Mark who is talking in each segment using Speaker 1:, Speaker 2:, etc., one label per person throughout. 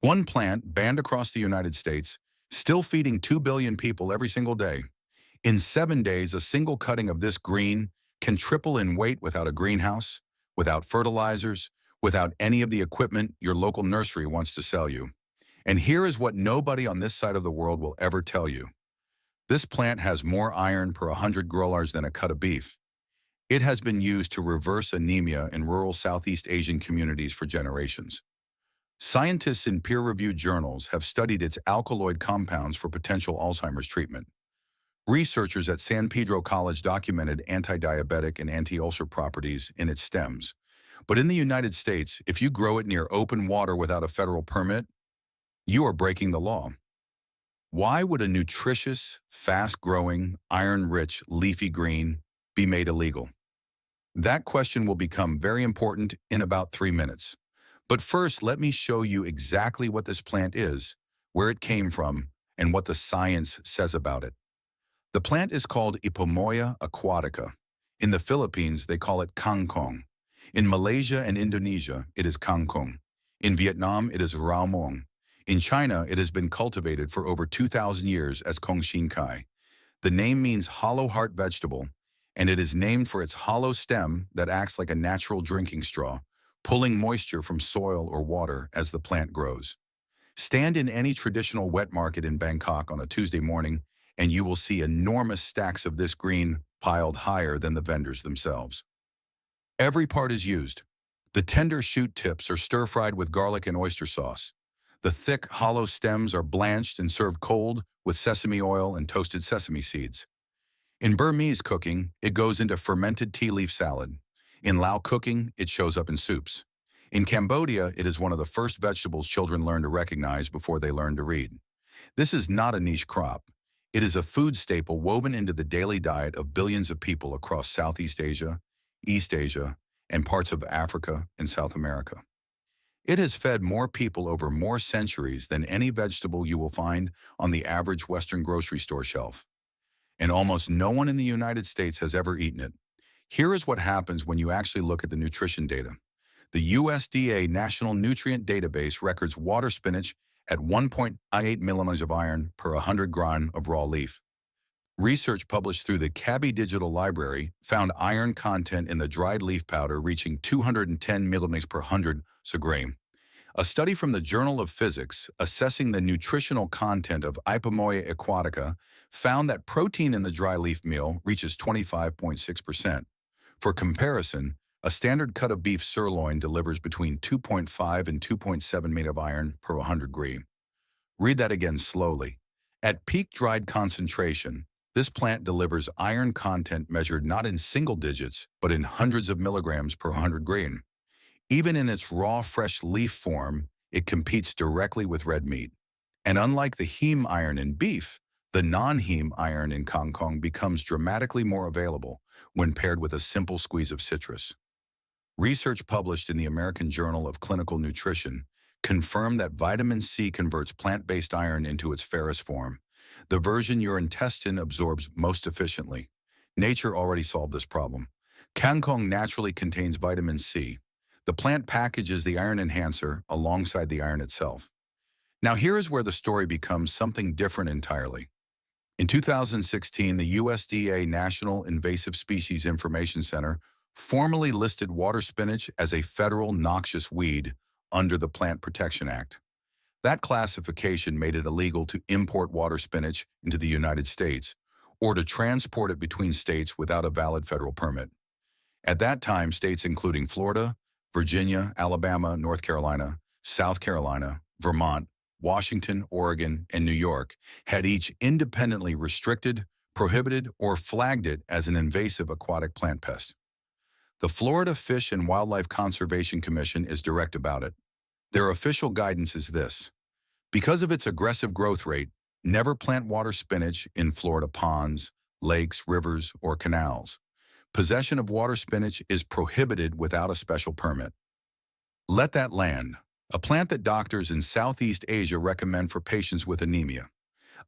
Speaker 1: One plant banned across the United States, still feeding 2 billion people every single day. In 7 days, a single cutting of this green can triple in weight without a greenhouse, without fertilizers, without any of the equipment your local nursery wants to sell you. And here is what nobody on this side of the world will ever tell you. This plant has more iron per 100 grolars than a cut of beef. It has been used to reverse anemia in rural Southeast Asian communities for generations. Scientists in peer-reviewed journals have studied its alkaloid compounds for potential Alzheimer's treatment. Researchers at San Pedro College documented anti-diabetic and anti-ulcer properties in its stems. But in the United States, if you grow it near open water without a federal permit, you are breaking the law. Why would a nutritious, fast-growing, iron-rich, leafy green be made illegal? That question will become very important in about 3 minutes. But first, let me show you exactly what this plant is, where it came from, and what the science says about it. The plant is called Ipomoea aquatica. In the Philippines, they call it kangkong. In Malaysia and Indonesia, it is kangkong. In Vietnam, it is rau mong. In China, it has been cultivated for over 2,000 years as kongshin kai. The name means hollow heart vegetable, and it is named for its hollow stem that acts like a natural drinking straw, pulling moisture from soil or water as the plant grows. Stand in any traditional wet market in Bangkok on a Tuesday morning, and you will see enormous stacks of this green piled higher than the vendors themselves. Every part is used. The tender shoot tips are stir-fried with garlic and oyster sauce. The thick, hollow stems are blanched and served cold with sesame oil and toasted sesame seeds. In Burmese cooking, it goes into fermented tea leaf salad. In Lao cooking, it shows up in soups. In Cambodia, it is one of the first vegetables children learn to recognize before they learn to read. This is not a niche crop. It is a food staple woven into the daily diet of billions of people across Southeast Asia, East Asia, and parts of Africa and South America. It has fed more people over more centuries than any vegetable you will find on the average Western grocery store shelf. And almost no one in the United States has ever eaten it. Here is what happens when you actually look at the nutrition data. The USDA National Nutrient Database records water spinach at 1.8 millimoles of iron per 100 gram of raw leaf. Research published through the Cabby Digital Library found iron content in the dried leaf powder reaching 210 millimoles per 100 gram. A study from the Journal of Physics assessing the nutritional content of Ipomoea aquatica found that protein in the dry leaf meal reaches 25.6%. For comparison, a standard cut of beef sirloin delivers between 2.5 and 2.7 mg of iron per 100 gram. Read that again slowly. At peak dried concentration, this plant delivers iron content measured not in single digits, but in hundreds of milligrams per 100 gram. Even in its raw, fresh leaf form, it competes directly with red meat. And unlike the heme iron in beef, the non-heme iron in kangkong becomes dramatically more available when paired with a simple squeeze of citrus. Research published in the American Journal of Clinical Nutrition confirmed that vitamin C converts plant-based iron into its ferrous form, the version your intestine absorbs most efficiently. Nature already solved this problem. Kangkong naturally contains vitamin C. The plant packages the iron enhancer alongside the iron itself. Now here is where the story becomes something different entirely. In 2016, the USDA National Invasive Species Information Center formally listed water spinach as a federal noxious weed under the Plant Protection Act. That classification made it illegal to import water spinach into the United States or to transport it between states without a valid federal permit. At that time, states including Florida, Virginia, Alabama, North Carolina, South Carolina, Vermont, Washington, Oregon, and New York had each independently restricted, prohibited, or flagged it as an invasive aquatic plant pest. The Florida Fish and Wildlife Conservation Commission is direct about it. Their official guidance is this: because of its aggressive growth rate, never plant water spinach in Florida ponds, lakes, rivers, or canals. Possession of water spinach is prohibited without a special permit. Let that land. A plant that doctors in Southeast Asia recommend for patients with anemia.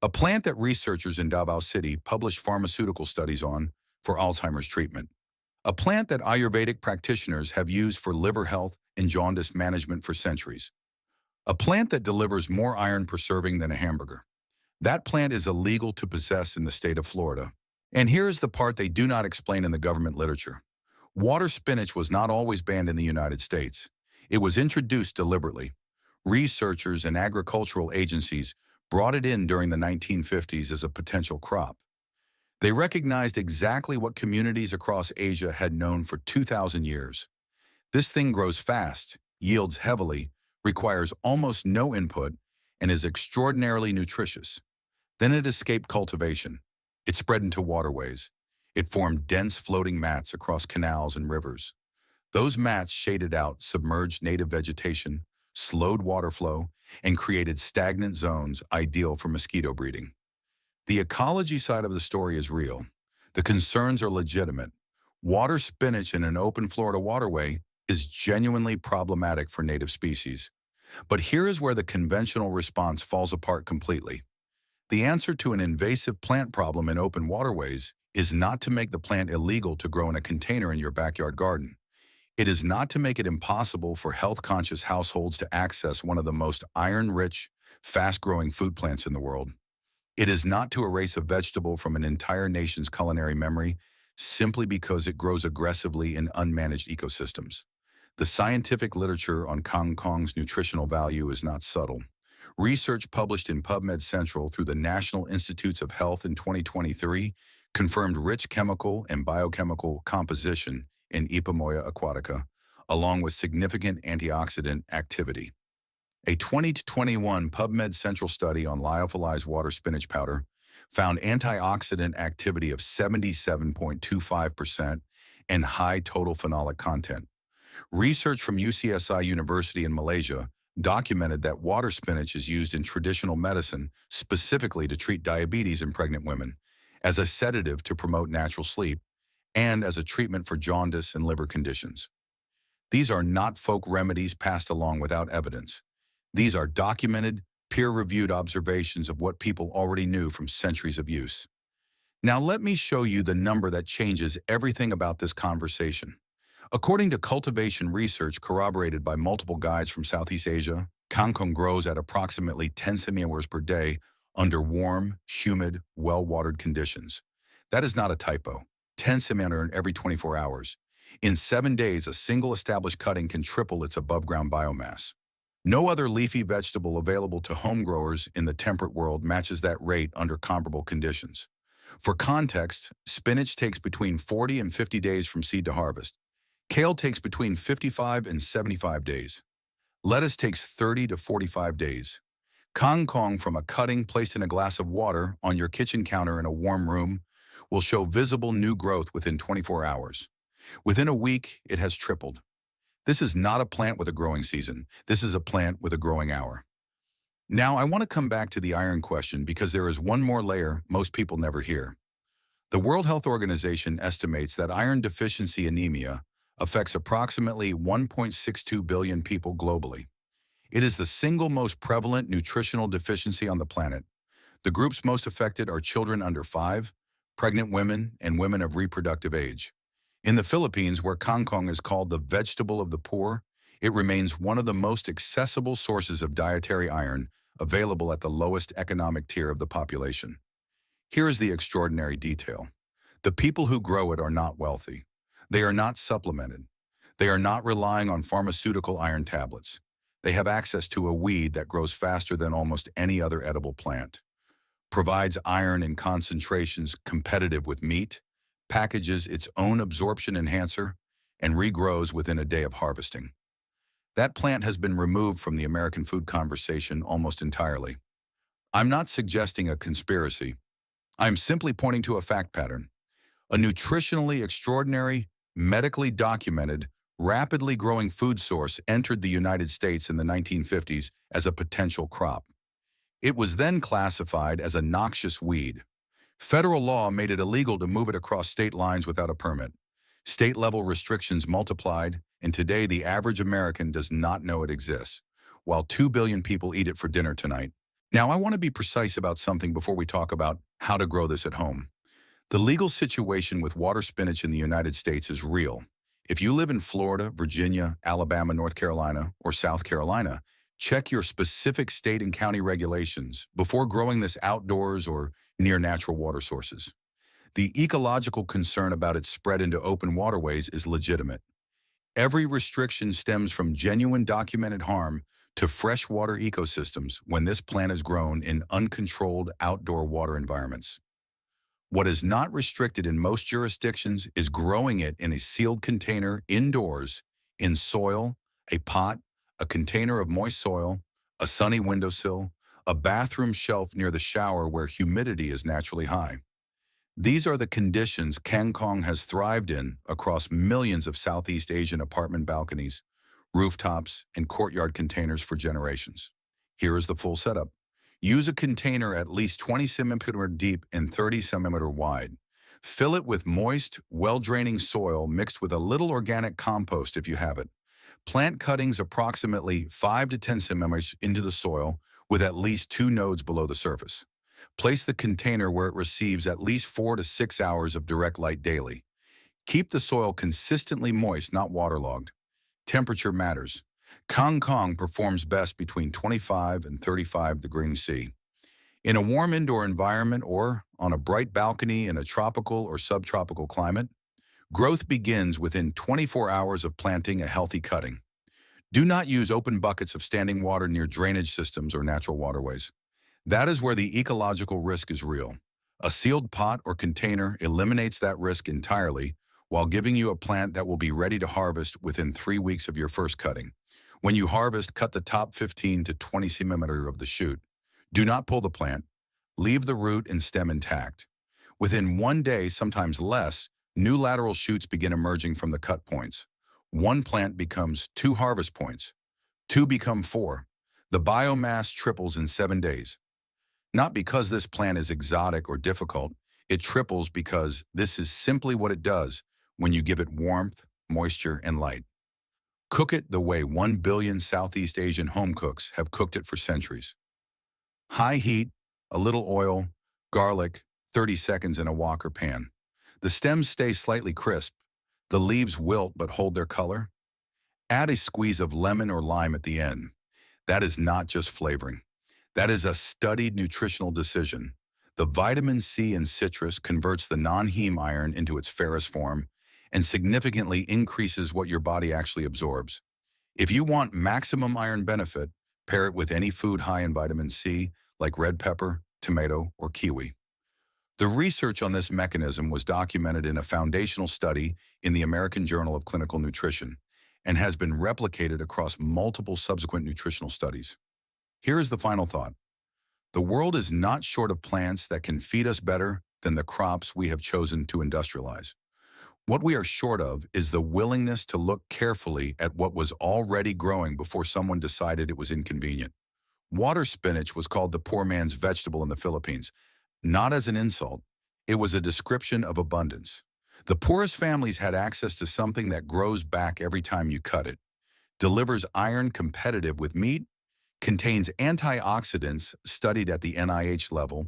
Speaker 1: A plant that researchers in Davao City publish pharmaceutical studies on for Alzheimer's treatment. A plant that Ayurvedic practitioners have used for liver health and jaundice management for centuries. A plant that delivers more iron per serving than a hamburger. That plant is illegal to possess in the state of Florida. And here is the part they do not explain in the government literature. Water spinach was not always banned in the United States. It was introduced deliberately. Researchers and agricultural agencies brought it in during the 1950s as a potential crop. They recognized exactly what communities across Asia had known for 2,000 years. This thing grows fast, yields heavily, requires almost no input, and is extraordinarily nutritious. Then it escaped cultivation. It spread into waterways. It formed dense floating mats across canals and rivers. Those mats shaded out submerged native vegetation, slowed water flow, and created stagnant zones ideal for mosquito breeding. The ecology side of the story is real. The concerns are legitimate. Water spinach in an open Florida waterway is genuinely problematic for native species. But here is where the conventional response falls apart completely. The answer to an invasive plant problem in open waterways is not to make the plant illegal to grow in a container in your backyard garden. It is not to make it impossible for health-conscious households to access one of the most iron-rich, fast-growing food plants in the world. It is not to erase a vegetable from an entire nation's culinary memory simply because it grows aggressively in unmanaged ecosystems. The scientific literature on kangkong's nutritional value is not subtle. Research published in PubMed Central through the National Institutes of Health in 2023 confirmed rich chemical and biochemical composition in Ipomoea aquatica, along with significant antioxidant activity. A 2021 PubMed Central study on lyophilized water spinach powder found antioxidant activity of 77.25% and high total phenolic content. Research from UCSI University in Malaysia documented that water spinach is used in traditional medicine specifically to treat diabetes in pregnant women, as a sedative to promote natural sleep, and as a treatment for jaundice and liver conditions. These are not folk remedies passed along without evidence. These are documented, peer-reviewed observations of what people already knew from centuries of use. Now let me show you the number that changes everything about this conversation. According to cultivation research corroborated by multiple guides from Southeast Asia, kangkong grows at approximately 10 centimeters per day under warm, humid, well-watered conditions. That is not a typo. 10 centimeters every 24 hours. In 7 days, a single established cutting can triple its above-ground biomass. No other leafy vegetable available to home growers in the temperate world matches that rate under comparable conditions. For context, spinach takes between 40 and 50 days from seed to harvest. Kale takes between 55 and 75 days. Lettuce takes 30 to 45 days. Kangkong from a cutting placed in a glass of water on your kitchen counter in a warm room will show visible new growth within 24 hours. Within a week, it has tripled. This is not a plant with a growing season. This is a plant with a growing hour. Now, I want to come back to the iron question because there is one more layer most people never hear. The World Health Organization estimates that iron deficiency anemia affects approximately 1.62 billion people globally. It is the single most prevalent nutritional deficiency on the planet. The groups most affected are children under 5, pregnant women, and women of reproductive age. In the Philippines, where kangkong is called the vegetable of the poor, it remains one of the most accessible sources of dietary iron available at the lowest economic tier of the population. Here is the extraordinary detail. The people who grow it are not wealthy. They are not supplemented. They are not relying on pharmaceutical iron tablets. They have access to a weed that grows faster than almost any other edible plant, provides iron in concentrations competitive with meat, packages its own absorption enhancer, and regrows within a day of harvesting. That plant has been removed from the American food conversation almost entirely. I'm not suggesting a conspiracy. I'm simply pointing to a fact pattern. A nutritionally extraordinary, medically documented, rapidly growing food source entered the United States in the 1950s as a potential crop. It was then classified as a noxious weed. Federal law made it illegal to move it across state lines without a permit. State-level restrictions multiplied, and today the average American does not know it exists, while 2 billion people eat it for dinner tonight. Now, I want to be precise about something before we talk about how to grow this at home. The legal situation with water spinach in the United States is real. If you live in Florida, Virginia, Alabama, North Carolina, or South Carolina, Check your specific state and county regulations before growing this outdoors or near natural water sources. The ecological concern about its spread into open waterways is legitimate. Every restriction stems from genuine documented harm to freshwater ecosystems when this plant is grown in uncontrolled outdoor water environments. What is not restricted in most jurisdictions is growing it in a sealed container indoors, in soil, a pot, a container of moist soil, a sunny windowsill, a bathroom shelf near the shower where humidity is naturally high. These are the conditions Kangkong has thrived in across millions of Southeast Asian apartment balconies, rooftops, and courtyard containers for generations. Here is the full setup. Use a container at least 20 centimeter deep and 30 centimeter wide. Fill it with moist, well-draining soil mixed with a little organic compost if you have it. Plant cuttings approximately 5 to 10 centimeters into the soil with at least 2 nodes below the surface. Place the container where it receives at least 4 to 6 hours of direct light daily. Keep the soil consistently moist, not waterlogged. Temperature matters. Kangkong performs best between 25 and 35 degrees C. In a warm indoor environment or on a bright balcony in a tropical or subtropical climate, growth begins within 24 hours of planting a healthy cutting. Do not use open buckets of standing water near drainage systems or natural waterways. That is where the ecological risk is real. A sealed pot or container eliminates that risk entirely while giving you a plant that will be ready to harvest within 3 weeks of your first cutting. When you harvest, cut the top 15 to 20 centimeter of the shoot. Do not pull the plant. Leave the root and stem intact. Within 1 day, sometimes less, new lateral shoots begin emerging from the cut points. 1 plant becomes 2 harvest points. 2 become 4. The biomass triples in 7 days. Not because this plant is exotic or difficult, it triples because this is simply what it does when you give it warmth, moisture, and light. Cook it the way 1 billion Southeast Asian home cooks have cooked it for centuries. High heat, a little oil, garlic, 30 seconds in a wok or pan. The stems stay slightly crisp. The leaves wilt but hold their color. Add a squeeze of lemon or lime at the end. That is not just flavoring. That is a studied nutritional decision. The vitamin C in citrus converts the non-heme iron into its ferrous form and significantly increases what your body actually absorbs. If you want maximum iron benefit, pair it with any food high in vitamin C, like red pepper, tomato, or kiwi. The research on this mechanism was documented in a foundational study in the American Journal of Clinical Nutrition and has been replicated across multiple subsequent nutritional studies. Here is the final thought. The world is not short of plants that can feed us better than the crops we have chosen to industrialize. What we are short of is the willingness to look carefully at what was already growing before someone decided it was inconvenient. Water spinach was called the poor man's vegetable in the Philippines, not as an insult. It was a description of abundance. The poorest families had access to something that grows back every time you cut it, delivers iron competitive with meat, contains antioxidants studied at the NIH level,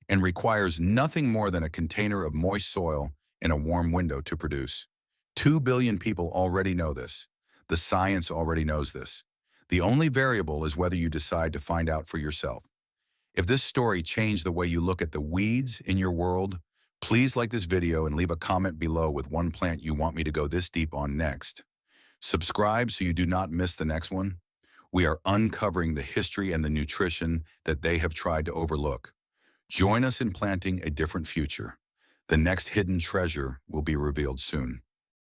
Speaker 1: and requires nothing more than a container of moist soil and a warm window to produce. 2 billion people already know this. The science already knows this. The only variable is whether you decide to find out for yourself. If this story changed the way you look at the weeds in your world, please like this video and leave a comment below with one plant you want me to go this deep on next. Subscribe so you do not miss the next one. We are uncovering the history and the nutrition that they have tried to overlook. Join us in planting a different future. The next hidden treasure will be revealed soon.